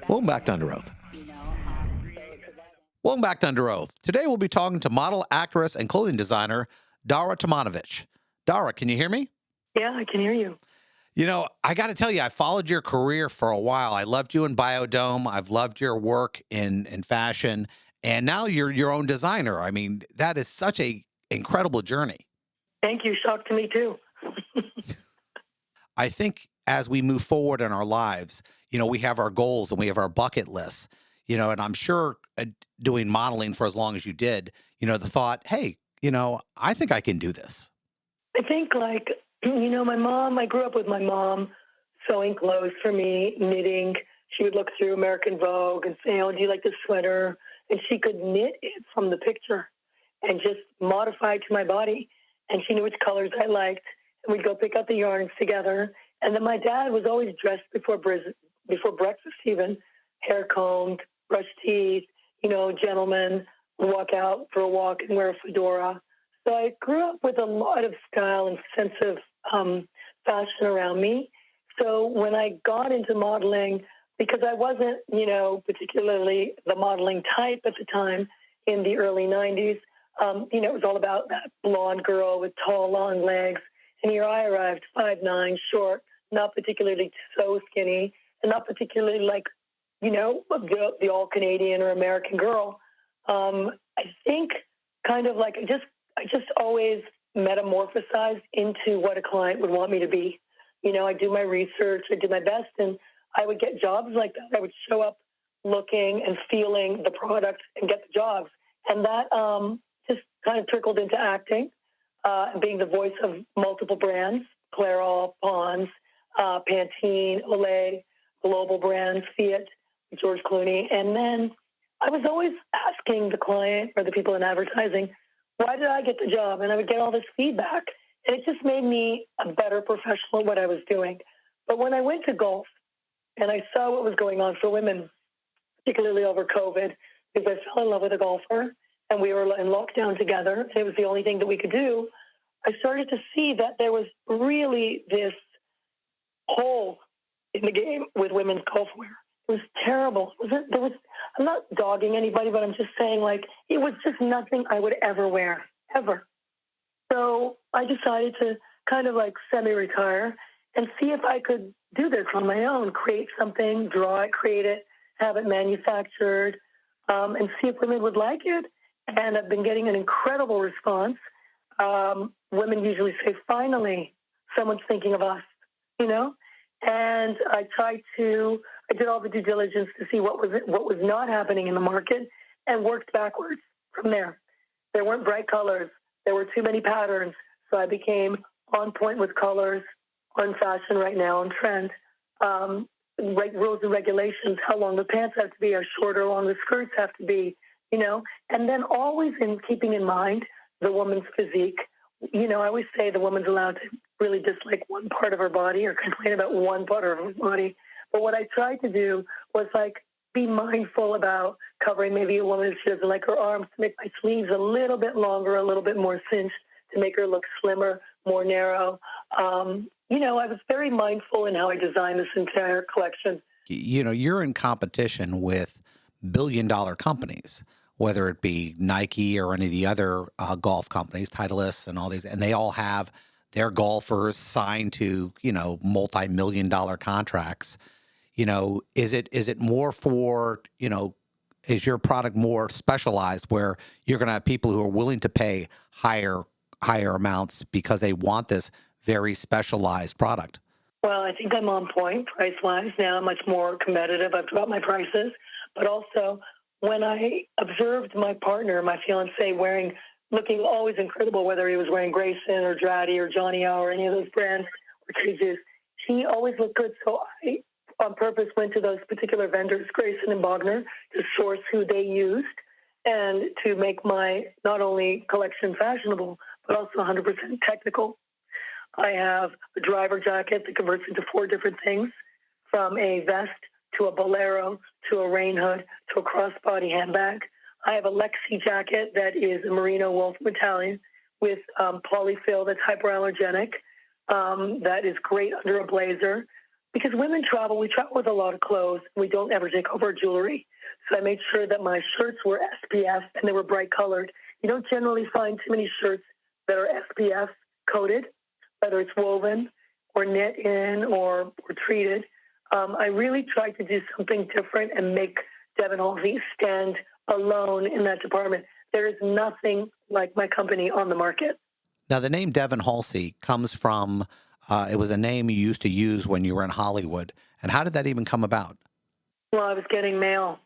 Welcome back to Under Oath. Welcome back to Under Oath. Today we'll be talking to model, actress, and clothing designer Dara Tomanovich. Dara, can you hear me? Yeah, I can hear you. You know, I got to tell you, I followed your career for a while. I loved you in Biodome. I've loved your work in fashion, and now you're your own designer. I mean, that is such a incredible journey. Thank you. Shock to me too. I think as we move forward in our lives, we have our goals and we have our bucket lists, and I'm sure doing modeling for as long as you did, the thought, hey, I think I can do this. I think my mom, I grew up with my mom sewing clothes for me, knitting. She would look through American Vogue and say, oh, do you like this sweater? And she could knit it from the picture and just modify it to my body. And she knew which colors I liked. And we'd go pick out the yarns together. And then my dad was always dressed before breakfast even, hair combed, brushed teeth, gentleman, walk out for a walk and wear a fedora. So I grew up with a lot of style and sense of fashion around me. So when I got into modeling, because I wasn't, particularly the modeling type at the time in the early 90s, it was all about that blonde girl with tall, long legs. And here I arrived, 5'9", short, not particularly so skinny, and not particularly like, the all-Canadian or American girl. I think kind of like I just always metamorphosized into what a client would want me to be. I do my research, I do my best, and I would get jobs like that. I would show up looking and feeling the product and get the jobs. And that just kind of trickled into acting, being the voice of multiple brands, Clairol, Pond's, Pantene, Olay, global brands, Fiat, George Clooney. And then I was always asking the client or the people in advertising, why did I get the job? And I would get all this feedback. And it just made me a better professional at what I was doing. But when I went to golf and I saw what was going on for women, particularly over COVID, because I fell in love with a golfer and we were in lockdown together, and it was the only thing that we could do, I started to see that there was really this hole in the game with women's golf wear. It was terrible. I'm not dogging anybody, but I'm just saying, it was just nothing I would ever wear, ever. So I decided to kind of semi-retire and see if I could do this on my own, create something, draw it, create it, have it manufactured, and see if women would like it. And I've been getting an incredible response. Women usually say, finally, someone's thinking of us, And I did all the due diligence to see what was not happening in the market and worked backwards from there. There weren't bright colors. There were too many patterns. So I became on point with colors, on fashion right now, on trend. Rules and regulations, how long the pants have to be, how short or long the skirts have to be, And then always in keeping in mind the woman's physique. I always say the woman's allowed to really dislike one part of her body or complain about one part of her body. But what I tried to do was be mindful about covering maybe a woman if she doesn't like her arms, to make my sleeves a little bit longer, a little bit more cinched, to make her look slimmer, more narrow. I was very mindful in how I designed this entire collection. You're in competition with billion-dollar companies, whether it be Nike or any of the other golf companies, Titleist and all these, and they all have their golfers signed to, multi-million-dollar contracts. Is it more for, is your product more specialized where you're going to have people who are willing to pay higher amounts because they want this very specialized product? Well, I think I'm on point price-wise now. I'm much more competitive. I've dropped my prices. But also, when I observed my partner, my fiancé, looking always incredible, whether he was wearing Grayson or Draddy or Johnny O or any of those brands or Cages, he always looked good. So I, on purpose, went to those particular vendors, Grayson and Bogner, to source who they used and to make my not only collection fashionable, but also 100% technical. I have a driver jacket that converts into 4 different things, from a vest to a bolero to a rain hood to a crossbody handbag. I have a Lexi jacket that is a merino wool from Italian with polyfill that's hypoallergenic. That is great under a blazer. because women travel, we travel with a lot of clothes. We don't ever take off our jewelry. So I made sure that my shirts were SPF and they were bright colored. You don't generally find too many shirts that are SPF coated, whether it's woven or knit in or treated. I really tried to do something different and make Devon Halsey stand alone in that department. There is nothing like my company on the market. Now, the name Devon Halsey comes from, it was a name you used to use when you were in Hollywood. And how did that even come about? Well, I was getting mail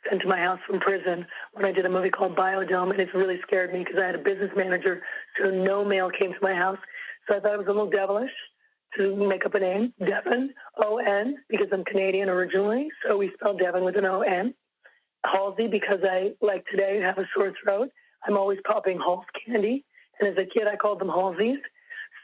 sent to my house from prison when I did a movie called Biodome, and it really scared me because I had a business manager, so no mail came to my house. So I thought it was a little devilish to make up a name, Devon, O-N, because I'm Canadian originally, so we spelled Devon with an O-N. Halsey, because I, like today, have a sore throat. I'm always popping Halls candy, and as a kid, I called them Halseys.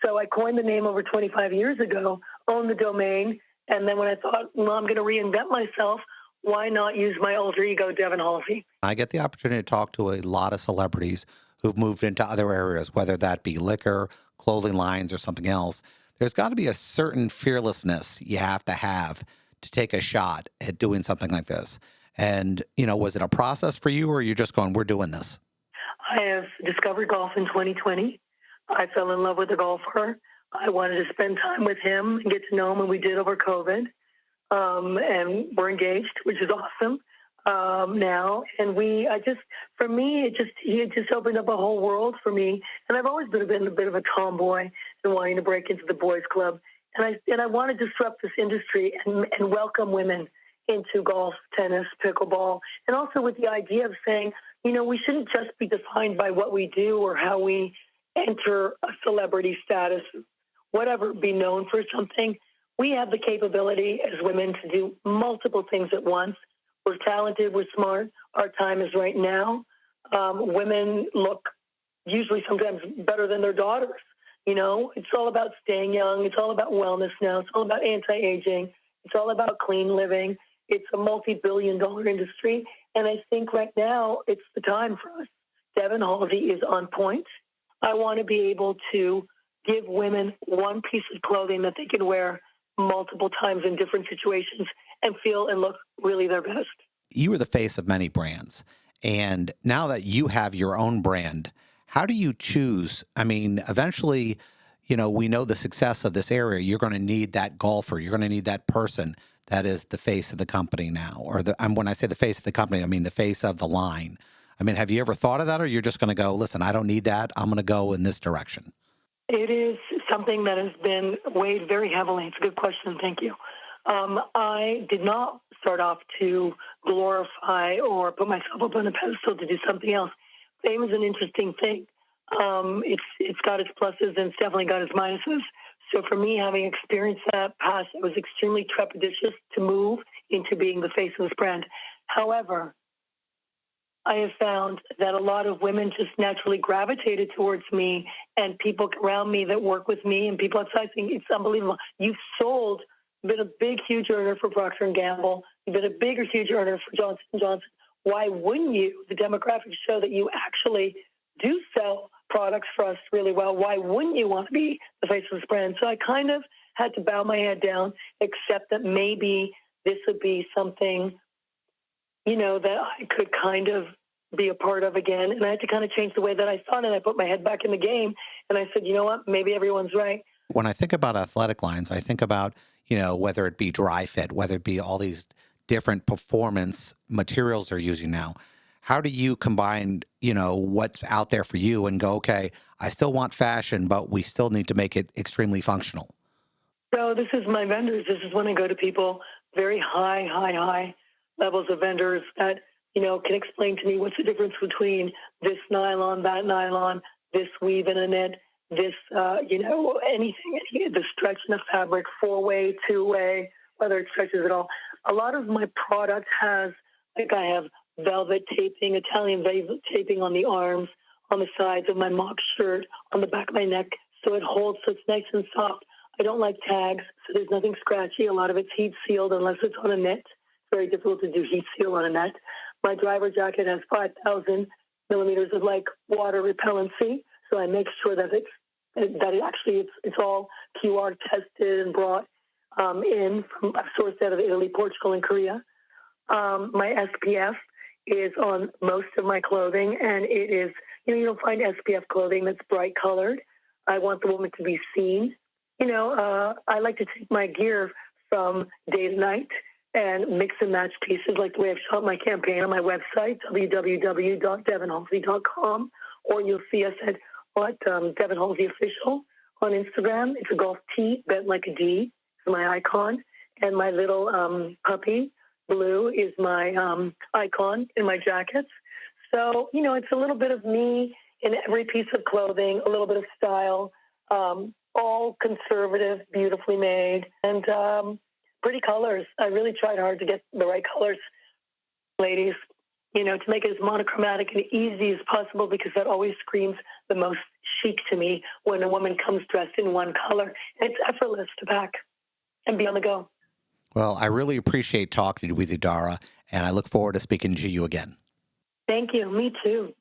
So I coined the name over 25 years ago, owned the domain, and then when I thought, well, I'm going to reinvent myself, why not use my alter ego, Devon Halsey? I get the opportunity to talk to a lot of celebrities who've moved into other areas, whether that be liquor, clothing lines, or something else. There's got to be a certain fearlessness you have to take a shot at doing something like this. And, was it a process for you or you're just going, we're doing this? I have discovered golf in 2020. I fell in love with the golfer. I wanted to spend time with him and get to know him, and we did over COVID. And we're engaged, which is awesome now. And for me, he had just opened up a whole world for me. And I've always been a bit of a tomboy and wanting to break into the boys' club. And I want to disrupt this industry and welcome women into golf, tennis, pickleball, and also with the idea of saying, we shouldn't just be defined by what we do or how we enter a celebrity status, whatever, be known for something. We have the capability as women to do multiple things at once. We're talented, we're smart, our time is right now. Women look usually sometimes better than their daughters. It's all about staying young. It's all about wellness now. It's all about anti-aging. It's all about clean living. It's a multi-billion-dollar industry. And I think right now it's the time for us. Devon Halsey is on point. I want to be able to give women one piece of clothing that they can wear multiple times in different situations and feel and look really their best. You were the face of many brands. And now that you have your own brand, how do you choose? I mean, eventually, we know the success of this area. You're going to need that golfer. You're going to need that person that is the face of the company now. When I say the face of the company, I mean the face of the line. I mean, have you ever thought of that, or you're just going to go, listen, I don't need that. I'm going to go in this direction? It is something that has been weighed very heavily. It's a good question. Thank you. I did not start off to glorify or put myself up on a pedestal to do something else. Fame is an interesting thing. It's got its pluses and it's definitely got its minuses. So for me, having experienced that past, it was extremely trepidatious to move into being the face of this brand. However, I have found that a lot of women just naturally gravitated towards me, and people around me that work with me and people outside saying, it's unbelievable. You've been a big, huge earner for Procter & Gamble. You've been a bigger, huge earner for Johnson & Johnson. Why wouldn't you? The demographics show that you actually do sell products for us really well. Why wouldn't you want to be the face of this brand? So I kind of had to bow my head down, accept that maybe this would be something, that I could kind of be a part of again. And I had to kind of change the way that I thought, and I put my head back in the game. And I said, you know what, maybe everyone's right. When I think about athletic lines, I think about, whether it be dry fit, whether it be all these different performance materials they're using now. How do you combine, what's out there for you and go, okay, I still want fashion, but we still need to make it extremely functional? So this is my vendors. This is when I go to people, very high levels of vendors that, can explain to me what's the difference between this nylon, that nylon, this weave in a knit, this, anything, the stretch in the fabric, 4-way, 2-way, whether it stretches at all. A lot of my product has, I have velvet taping, Italian velvet taping on the arms, on the sides of my mock shirt, on the back of my neck, so it holds, so it's nice and soft. I don't like tags, so there's nothing scratchy. A lot of it's heat sealed unless it's on a net. It's very difficult to do heat seal on a net. My driver jacket has 5,000 millimeters of water repellency, so I make sure that it's all QR tested and brought. I've sourced out of Italy, Portugal, and Korea. My SPF is on most of my clothing, and it is, you don't find SPF clothing that's bright colored. I want the woman to be seen. I like to take my gear from day to night and mix and match pieces like the way I've shot my campaign on my website, www.devinhalsey.com, or you'll see us at Devin Halsey Official on Instagram. It's a golf tee bent like a D, is my icon, and my little puppy, Blue, is my icon in my jackets. So, it's a little bit of me in every piece of clothing, a little bit of style, all conservative, beautifully made, and pretty colors. I really tried hard to get the right colors, ladies, to make it as monochromatic and easy as possible, because that always screams the most chic to me when a woman comes dressed in one color. And it's effortless to pack and be on the go. Well, I really appreciate talking with you, Dara, and I look forward to speaking to you again. Thank you. Me too.